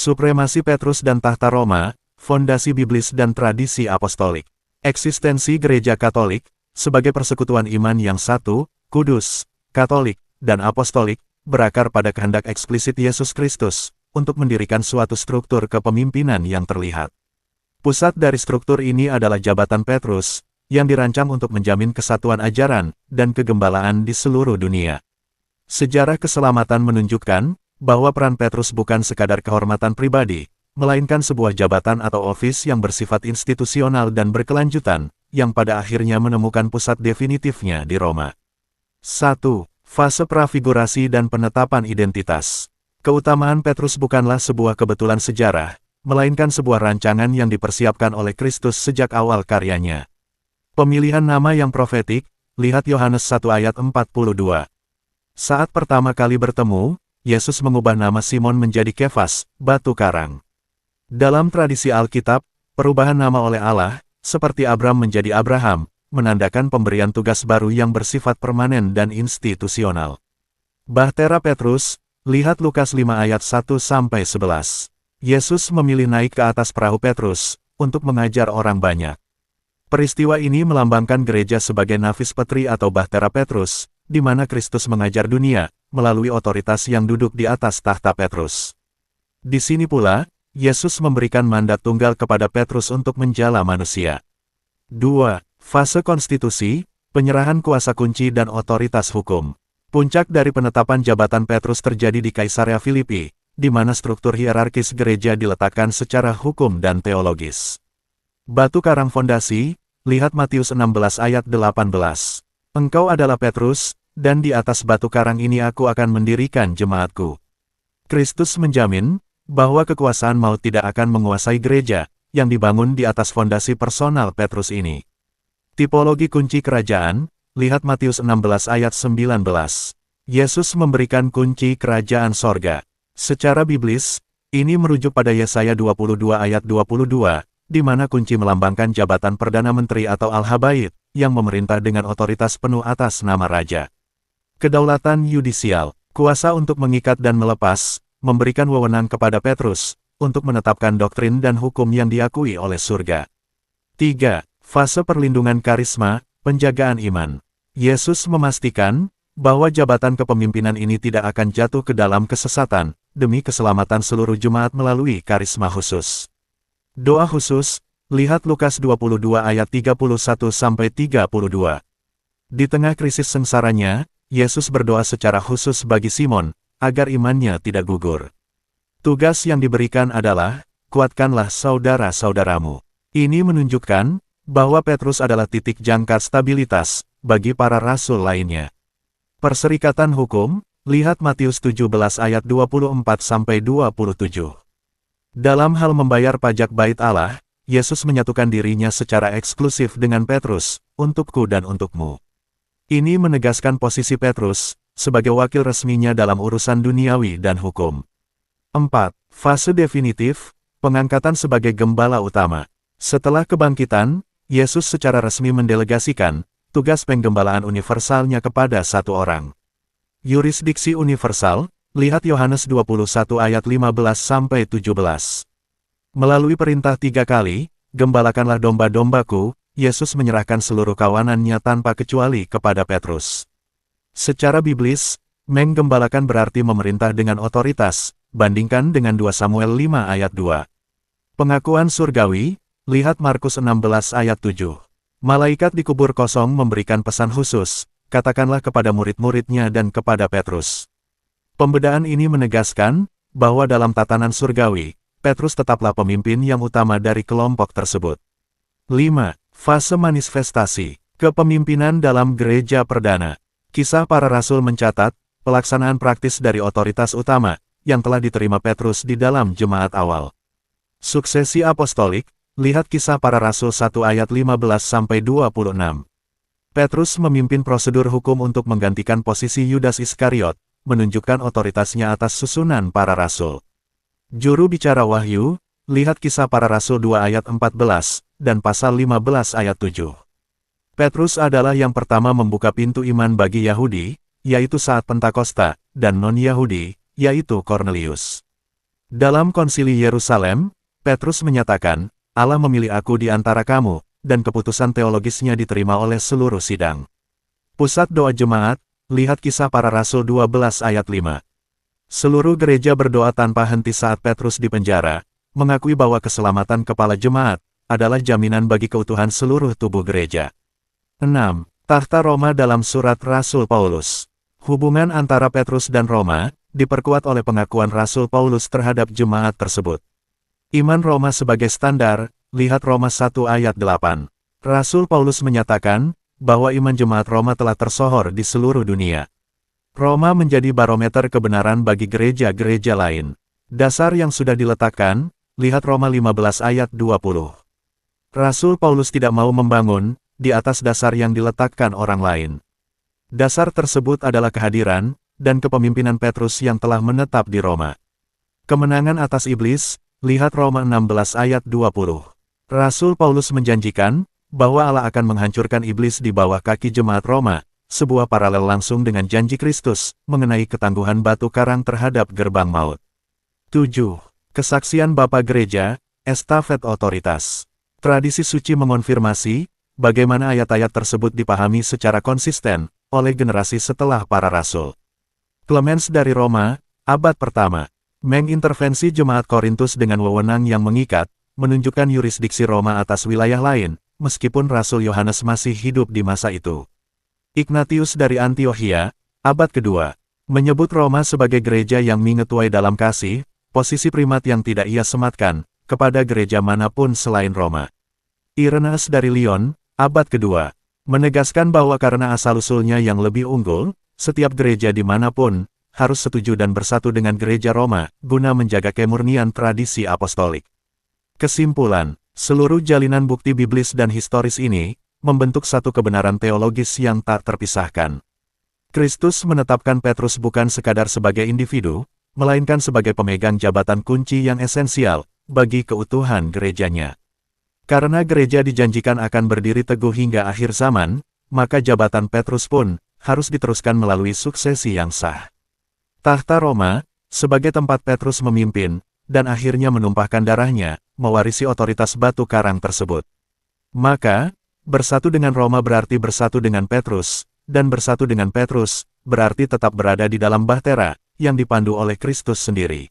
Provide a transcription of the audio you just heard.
Supremasi Petrus dan tahta Roma, fondasi biblis dan tradisi apostolik. Eksistensi Gereja Katolik, sebagai persekutuan iman yang satu, kudus, katolik, dan apostolik, berakar pada kehendak eksplisit Yesus Kristus, untuk mendirikan suatu struktur kepemimpinan yang terlihat. Pusat dari struktur ini adalah jabatan Petrus, yang dirancang untuk menjamin kesatuan ajaran, dan kegembalaan di seluruh dunia. Sejarah keselamatan menunjukkan, bahwa peran Petrus bukan sekadar kehormatan pribadi, melainkan sebuah jabatan atau ofis yang bersifat institusional dan berkelanjutan, yang pada akhirnya menemukan pusat definitifnya di Roma. 1. Fase prafigurasi dan penetapan identitas. Keutamaan Petrus bukanlah sebuah kebetulan sejarah, melainkan sebuah rancangan yang dipersiapkan oleh Kristus sejak awal karyanya. Pemilihan nama yang profetik, lihat Yohanes 1 ayat 42. Saat pertama kali bertemu, Yesus mengubah nama Simon menjadi Kefas, batu karang. Dalam tradisi Alkitab, perubahan nama oleh Allah, seperti Abram menjadi Abraham, menandakan pemberian tugas baru yang bersifat permanen dan institusional. Bahtera Petrus, lihat Lukas 5 ayat 1-11. Yesus memilih naik ke atas perahu Petrus, untuk mengajar orang banyak. Peristiwa ini melambangkan gereja sebagai nafis petri atau bahtera Petrus, di mana Kristus mengajar dunia, melalui otoritas yang duduk di atas tahta Petrus. Di sini pula, Yesus memberikan mandat tunggal kepada Petrus untuk menjala manusia. 2. Fase konstitusi, penyerahan kuasa kunci dan otoritas hukum. Puncak dari penetapan jabatan Petrus terjadi di Kaisarea Filipi, di mana struktur hierarkis gereja diletakkan secara hukum dan teologis. Batu karang fondasi, lihat Matius 16 ayat 18. Engkau adalah Petrus, dan di atas batu karang ini aku akan mendirikan jemaatku. Kristus menjamin, bahwa kekuasaan maut tidak akan menguasai gereja, yang dibangun di atas fondasi personal Petrus ini. Tipologi kunci kerajaan, lihat Matius 16 ayat 19. Yesus memberikan kunci kerajaan sorga. Secara biblis, ini merujuk pada Yesaya 22 ayat 22, di mana kunci melambangkan jabatan Perdana Menteri atau Al-Habaib, yang memerintah dengan otoritas penuh atas nama Raja. Kedaulatan yudisial, kuasa untuk mengikat dan melepas, memberikan wewenang kepada Petrus, untuk menetapkan doktrin dan hukum yang diakui oleh surga. 3. Fase perlindungan karisma, penjagaan iman. Yesus memastikan, bahwa jabatan kepemimpinan ini tidak akan jatuh ke dalam kesesatan, demi keselamatan seluruh jemaat melalui karisma khusus. Doa khusus, lihat Lukas 22 ayat 31-32. Di tengah krisis sengsaranya, Yesus berdoa secara khusus bagi Simon, agar imannya tidak gugur. Tugas yang diberikan adalah, kuatkanlah saudara-saudaramu. Ini menunjukkan, bahwa Petrus adalah titik jangkar stabilitas, bagi para rasul lainnya. Perserikatan hukum, lihat Matius 17 ayat 24-27. Dalam hal membayar pajak bait Allah, Yesus menyatukan dirinya secara eksklusif dengan Petrus, untukku dan untukmu. Ini menegaskan posisi Petrus, sebagai wakil resminya dalam urusan duniawi dan hukum. 4. Fase definitif, pengangkatan sebagai gembala utama. Setelah kebangkitan, Yesus secara resmi mendelegasikan, tugas penggembalaan universalnya kepada satu orang. Yurisdiksi universal, lihat Yohanes 21 ayat 15-17. Melalui perintah 3 kali, gembalakanlah domba-dombaku, Yesus menyerahkan seluruh kawanannya tanpa kecuali kepada Petrus. Secara biblis, menggembalakan berarti memerintah dengan otoritas, bandingkan dengan 2 Samuel 5 ayat 2. Pengakuan surgawi, lihat Markus 16 ayat 7. Malaikat di kubur kosong memberikan pesan khusus, katakanlah kepada murid-muridnya dan kepada Petrus. Pembedaan ini menegaskan, bahwa dalam tatanan surgawi, Petrus tetaplah pemimpin yang utama dari kelompok tersebut. 5. Fase manifestasi, kepemimpinan dalam gereja perdana. Kisah para Rasul mencatat, pelaksanaan praktis dari otoritas utama, yang telah diterima Petrus di dalam jemaat awal. Suksesi apostolik, lihat Kisah para Rasul 1 ayat 15-26. Petrus memimpin prosedur hukum untuk menggantikan posisi Yudas Iskariot, menunjukkan otoritasnya atas susunan para rasul. Juru bicara wahyu, lihat Kisah para Rasul 2 ayat 14, dan pasal 15 ayat 7. Petrus adalah yang pertama membuka pintu iman bagi Yahudi, yaitu saat Pentakosta, dan non-Yahudi, yaitu Kornelius. Dalam konsili Yerusalem, Petrus menyatakan, Allah memilih aku di antara kamu, dan keputusan teologisnya diterima oleh seluruh sidang. Pusat doa jemaat, lihat Kisah Para Rasul 12 ayat 5. Seluruh gereja berdoa tanpa henti saat Petrus dipenjara, mengakui bahwa keselamatan kepala jemaat adalah jaminan bagi keutuhan seluruh tubuh gereja. 6. Tahta Roma dalam surat Rasul Paulus. Hubungan antara Petrus dan Roma diperkuat oleh pengakuan Rasul Paulus terhadap jemaat tersebut. Iman Roma sebagai standar, lihat Roma 1 ayat 8. Rasul Paulus menyatakan bahwa iman jemaat Roma telah tersohor di seluruh dunia. Roma menjadi barometer kebenaran bagi gereja-gereja lain. Dasar yang sudah diletakkan, lihat Roma 15 ayat 20. Rasul Paulus tidak mau membangun di atas dasar yang diletakkan orang lain. Dasar tersebut adalah kehadiran dan kepemimpinan Petrus yang telah menetap di Roma. Kemenangan atas iblis, lihat Roma 16 ayat 20. Rasul Paulus menjanjikan bahwa Allah akan menghancurkan iblis di bawah kaki jemaat Roma, sebuah paralel langsung dengan janji Kristus mengenai ketangguhan batu karang terhadap gerbang maut. 7. Kesaksian Bapa Gereja, estafet otoritas. Tradisi suci mengonfirmasi bagaimana ayat-ayat tersebut dipahami secara konsisten oleh generasi setelah para rasul. Clemens dari Roma, abad pertama, mengintervensi jemaat Korintus dengan wewenang yang mengikat, menunjukkan yurisdiksi Roma atas wilayah lain, meskipun Rasul Yohanes masih hidup di masa itu. Ignatius dari Antiokhia, abad kedua, menyebut Roma sebagai gereja yang mengetuai dalam kasih, posisi primat yang tidak ia sematkan kepada gereja manapun selain Roma. Irenaeus dari Lyon, abad kedua, menegaskan bahwa karena asal-usulnya yang lebih unggul, setiap gereja dimanapun harus setuju dan bersatu dengan gereja Roma, guna menjaga kemurnian tradisi apostolik. Kesimpulan, seluruh jalinan bukti biblis dan historis ini membentuk satu kebenaran teologis yang tak terpisahkan. Kristus menetapkan Petrus bukan sekadar sebagai individu, melainkan sebagai pemegang jabatan kunci yang esensial bagi keutuhan gerejanya. Karena gereja dijanjikan akan berdiri teguh hingga akhir zaman, maka jabatan Petrus pun harus diteruskan melalui suksesi yang sah. Tahta Roma, sebagai tempat Petrus memimpin, dan akhirnya menumpahkan darahnya, mewarisi otoritas batu karang tersebut. Maka, bersatu dengan Roma berarti bersatu dengan Petrus, dan bersatu dengan Petrus berarti tetap berada di dalam bahtera yang dipandu oleh Kristus sendiri.